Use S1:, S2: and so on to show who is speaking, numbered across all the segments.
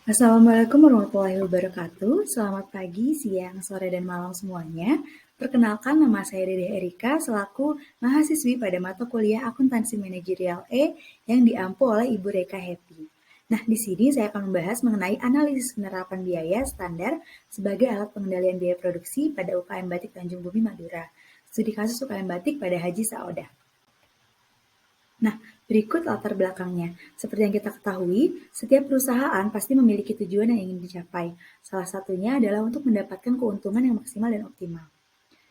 S1: Assalamualaikum warahmatullahi wabarakatuh. Selamat pagi, siang, sore, dan malam semuanya. Perkenalkan, nama saya Dede Erika selaku mahasiswi pada mata kuliah Akuntansi Manajerial E yang diampu oleh Ibu Reka Happy. Nah, di sini saya akan membahas mengenai analisis penerapan biaya standar sebagai alat pengendalian biaya produksi pada UKM Batik Tanjung Bumi Madura. Studi kasus UKM Batik pada Haji Saoda. Nah, berikut latar belakangnya. Seperti yang kita ketahui, setiap perusahaan pasti memiliki tujuan yang ingin dicapai. Salah satunya adalah untuk mendapatkan keuntungan yang maksimal dan optimal.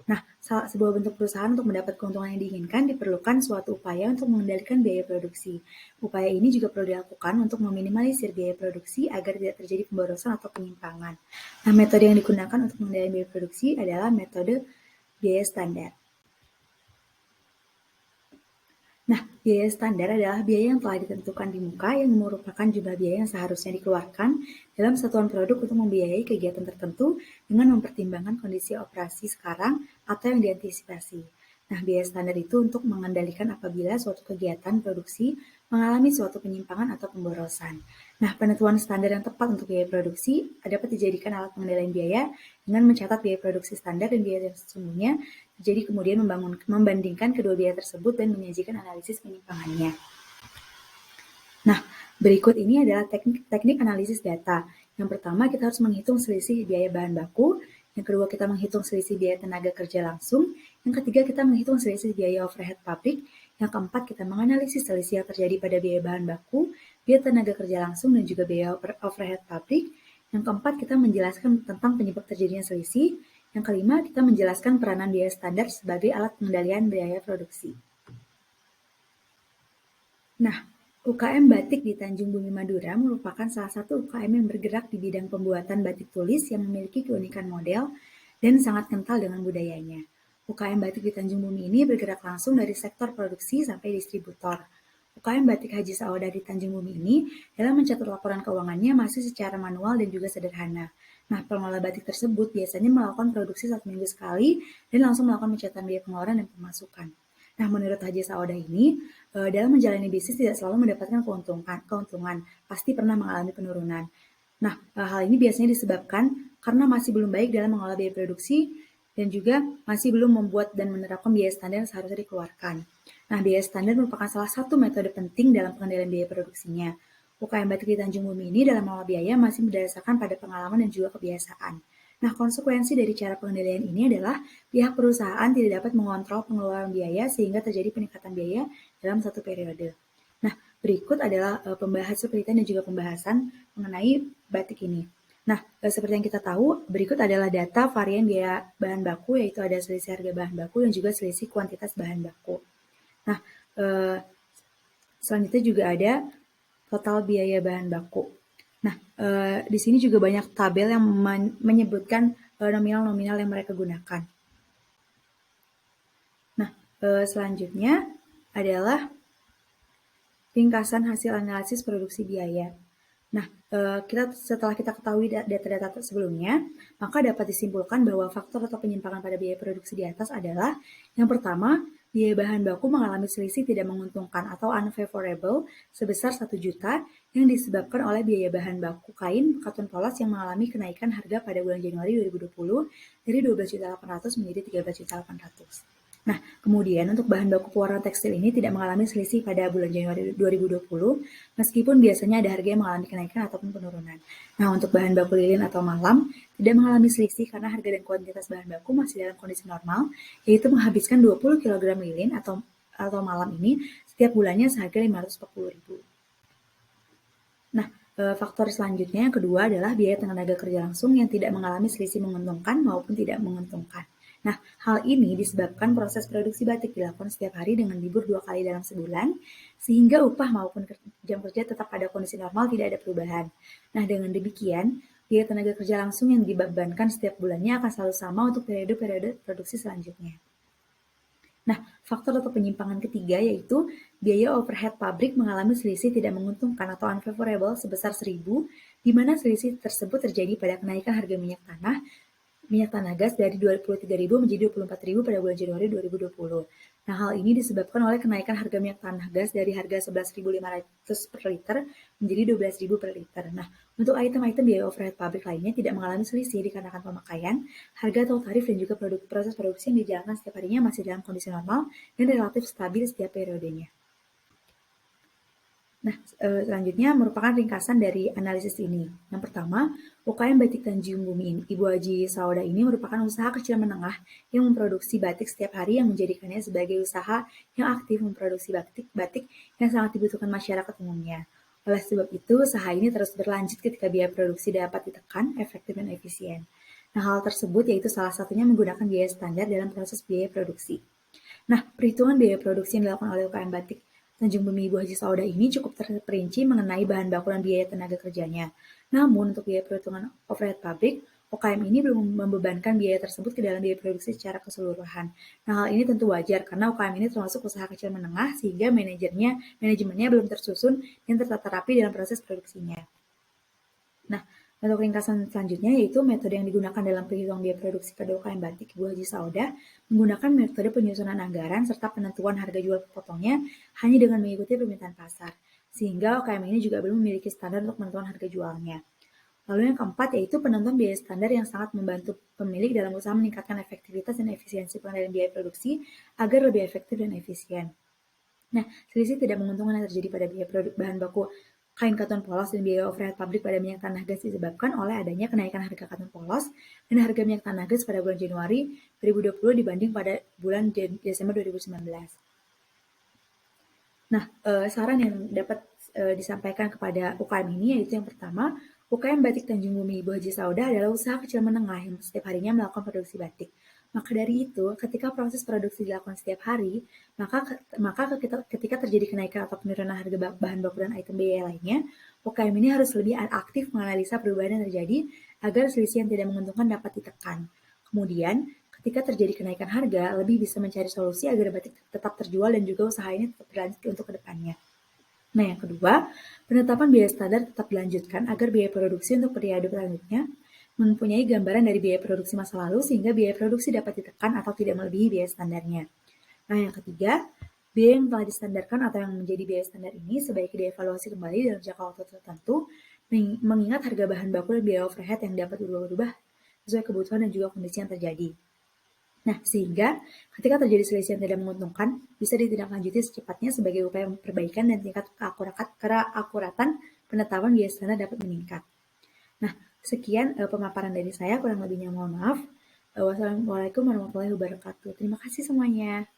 S1: Nah, sebuah bentuk perusahaan untuk mendapat keuntungan yang diinginkan diperlukan suatu upaya untuk mengendalikan biaya produksi. Upaya ini juga perlu dilakukan untuk meminimalisir biaya produksi agar tidak terjadi pemborosan atau penyimpangan. Nah, metode yang digunakan untuk mengendalikan biaya produksi adalah metode biaya standar. Nah, biaya standar adalah biaya yang telah ditentukan di muka yang merupakan jumlah biaya yang seharusnya dikeluarkan dalam satuan produk untuk membiayai kegiatan tertentu dengan mempertimbangkan kondisi operasi sekarang atau yang diantisipasi. Nah, biaya standar itu untuk mengendalikan apabila suatu kegiatan produksi mengalami suatu penyimpangan atau pemborosan. Nah, penentuan standar yang tepat untuk biaya produksi dapat dijadikan alat pengendalian biaya dengan mencatat biaya produksi standar dan biaya yang sesungguhnya, jadi kemudian membandingkan kedua biaya tersebut dan menyajikan analisis penyimpangannya. Nah, berikut ini adalah teknik analisis data. Yang pertama, kita harus menghitung selisih biaya bahan baku. Yang kedua, kita menghitung selisih biaya tenaga kerja langsung. Yang ketiga, kita menghitung selisih biaya overhead pabrik. Yang keempat, kita menganalisis selisih yang terjadi pada biaya bahan baku, biaya tenaga kerja langsung, dan juga biaya overhead pabrik. Yang keempat, kita menjelaskan tentang penyebab terjadinya selisih. Yang kelima, kita menjelaskan peranan biaya standar sebagai alat pengendalian biaya produksi. Nah, UKM Batik di Tanjung Bumi Madura merupakan salah satu UKM yang bergerak di bidang pembuatan batik tulis yang memiliki keunikan model dan sangat kental dengan budayanya. UKM Batik di Tanjung Bumi ini bergerak langsung dari sektor produksi sampai distributor. UKM Batik Haji Saoda di Tanjung Bumi ini dalam mencatat laporan keuangannya masih secara manual dan juga sederhana. Nah, pengelola batik tersebut biasanya melakukan produksi 1 minggu sekali dan langsung melakukan pencatatan biaya pengeluaran dan pemasukan. Nah, menurut Haji Saoda ini, dalam menjalani bisnis tidak selalu mendapatkan keuntungan, pasti pernah mengalami penurunan. Nah, hal ini biasanya disebabkan karena masih belum baik dalam mengolah biaya produksi dan juga masih belum membuat dan menerapkan biaya standar yang seharusnya dikeluarkan. Nah, biaya standar merupakan salah satu metode penting dalam pengendalian biaya produksinya. UKM Batik di Tanjung Bumi ini dalam mengolah biaya masih berdasarkan pada pengalaman dan juga kebiasaan. Nah, konsekuensi dari cara pengendalian ini adalah pihak perusahaan tidak dapat mengontrol pengeluaran biaya sehingga terjadi peningkatan biaya dalam satu periode. Nah, berikut adalah penelitian dan juga pembahasan mengenai batik ini. Nah, seperti yang kita tahu, berikut adalah data varian biaya bahan baku, yaitu ada selisih harga bahan baku dan juga selisih kuantitas bahan baku. Nah, selanjutnya juga ada total biaya bahan baku. Nah, di sini juga banyak tabel yang menyebutkan nominal-nominal yang mereka gunakan. Nah, selanjutnya adalah ringkasan hasil analisis produksi biaya. Nah, setelah kita ketahui data-data sebelumnya, maka dapat disimpulkan bahwa faktor atau penyimpangan pada biaya produksi di atas adalah yang pertama, biaya bahan baku mengalami selisih tidak menguntungkan atau unfavorable sebesar 1 juta yang disebabkan oleh biaya bahan baku kain katun polos yang mengalami kenaikan harga pada bulan Januari 2020 dari 12.800.000 menjadi 13.800.000. Nah, kemudian untuk bahan baku pewarna tekstil ini tidak mengalami selisih pada bulan Januari 2020, meskipun biasanya ada harga yang mengalami kenaikan ataupun penurunan. Nah, untuk bahan baku lilin atau malam tidak mengalami selisih karena harga dan kuantitas bahan baku masih dalam kondisi normal, yaitu menghabiskan 20 kg lilin atau malam ini setiap bulannya seharga 540.000. Nah, faktor selanjutnya yang kedua adalah biaya tenaga kerja langsung yang tidak mengalami selisih menguntungkan maupun tidak menguntungkan. Nah, hal ini disebabkan proses produksi batik dilakukan setiap hari dengan libur 2 kali dalam sebulan, sehingga upah maupun jam kerja tetap pada kondisi normal, tidak ada perubahan. Nah, dengan demikian, biaya tenaga kerja langsung yang dibebankan setiap bulannya akan selalu sama untuk periode-periode produksi selanjutnya. Nah, faktor atau penyimpangan ketiga yaitu biaya overhead pabrik mengalami selisih tidak menguntungkan atau unfavorable sebesar 1.000, di mana selisih tersebut terjadi pada kenaikan harga minyak tanah gas dari 23.000 menjadi 24.000 pada bulan Januari 2020. Nah, hal ini disebabkan oleh kenaikan harga minyak tanah gas dari harga 11.500 per liter menjadi 12.000 per liter. Nah, untuk item-item biaya overhead pabrik lainnya tidak mengalami selisih dikarenakan pemakaian, harga atau tarif dan juga proses produksi yang dijalankan setiap harinya masih dalam kondisi normal dan relatif stabil setiap periodenya. Nah, selanjutnya merupakan ringkasan dari analisis ini. Yang pertama, UKM Batik Tanjung Bumi Ibu Haji Sauda ini merupakan usaha kecil menengah yang memproduksi batik setiap hari yang menjadikannya sebagai usaha yang aktif memproduksi batik yang sangat dibutuhkan masyarakat umumnya. Oleh sebab itu, usaha ini terus berlanjut ketika biaya produksi dapat ditekan, efektif dan efisien. Nah, hal tersebut yaitu salah satunya menggunakan biaya standar dalam proses biaya produksi. Nah, perhitungan biaya produksi yang dilakukan oleh UKM Batik Tanjung Bumi Ibu Haji Sauda ini cukup terperinci mengenai bahan baku dan biaya tenaga kerjanya. Namun, untuk biaya perhitungan overhead pabrik, UKM ini belum membebankan biaya tersebut ke dalam biaya produksi secara keseluruhan. Nah, hal ini tentu wajar karena UKM ini termasuk usaha kecil menengah sehingga manajemennya belum tersusun dan tertata rapi dalam proses produksinya. Nah, untuk ringkasan selanjutnya yaitu metode yang digunakan dalam perhitungan biaya produksi pada UKM Batik Ibu Haji Sauda menggunakan metode penyusunan anggaran serta penentuan harga jual per potongnya hanya dengan mengikuti permintaan pasar, sehingga UKM ini juga belum memiliki standar untuk penentuan harga jualnya. Lalu yang keempat yaitu penentuan biaya standar yang sangat membantu pemilik dalam usaha meningkatkan efektivitas dan efisiensi pengendalian biaya produksi agar lebih efektif dan efisien. Nah, selisih tidak menguntungkan yang terjadi pada biaya bahan baku kain katun polos dan biaya overhead pabrik pada minyak tanah gas disebabkan oleh adanya kenaikan harga katun polos dan harga minyak tanah gas pada bulan Januari 2020 dibanding pada bulan Desember 2019. Nah, saran yang dapat disampaikan kepada UKM ini yaitu yang pertama, UKM Batik Tanjung Bumi Ibu Haji Sauda adalah usaha kecil menengah yang setiap harinya melakukan produksi batik. Maka dari itu, ketika proses produksi dilakukan setiap hari, maka ketika terjadi kenaikan atau penurunan harga bahan baku dan item biaya lainnya, UKM ini harus lebih aktif menganalisa perubahan yang terjadi agar selisih yang tidak menguntungkan dapat ditekan. Kemudian, ketika terjadi kenaikan harga, lebih bisa mencari solusi agar batik tetap terjual dan juga usaha ini tetap berlanjut untuk kedepannya. Nah, yang kedua, penetapan biaya standar tetap dilanjutkan agar biaya produksi untuk periode selanjutnya mempunyai gambaran dari biaya produksi masa lalu sehingga biaya produksi dapat ditekan atau tidak melebihi biaya standarnya. Nah, yang ketiga, biaya yang telah distandarkan atau yang menjadi biaya standar ini sebaiknya dievaluasi kembali dalam jangka waktu tertentu, mengingat harga bahan baku dan biaya overhead yang dapat berubah-ubah sesuai kebutuhan dan juga kondisi yang terjadi. Nah, sehingga ketika terjadi selisih yang tidak menguntungkan, bisa ditindaklanjuti secepatnya sebagai upaya perbaikan dan tingkat keakuratan penetapan biaya standar dapat meningkat. Nah, sekian pemaparan dari saya, kurang lebihnya mohon maaf. Wassalamualaikum warahmatullahi wabarakatuh. Terima kasih semuanya.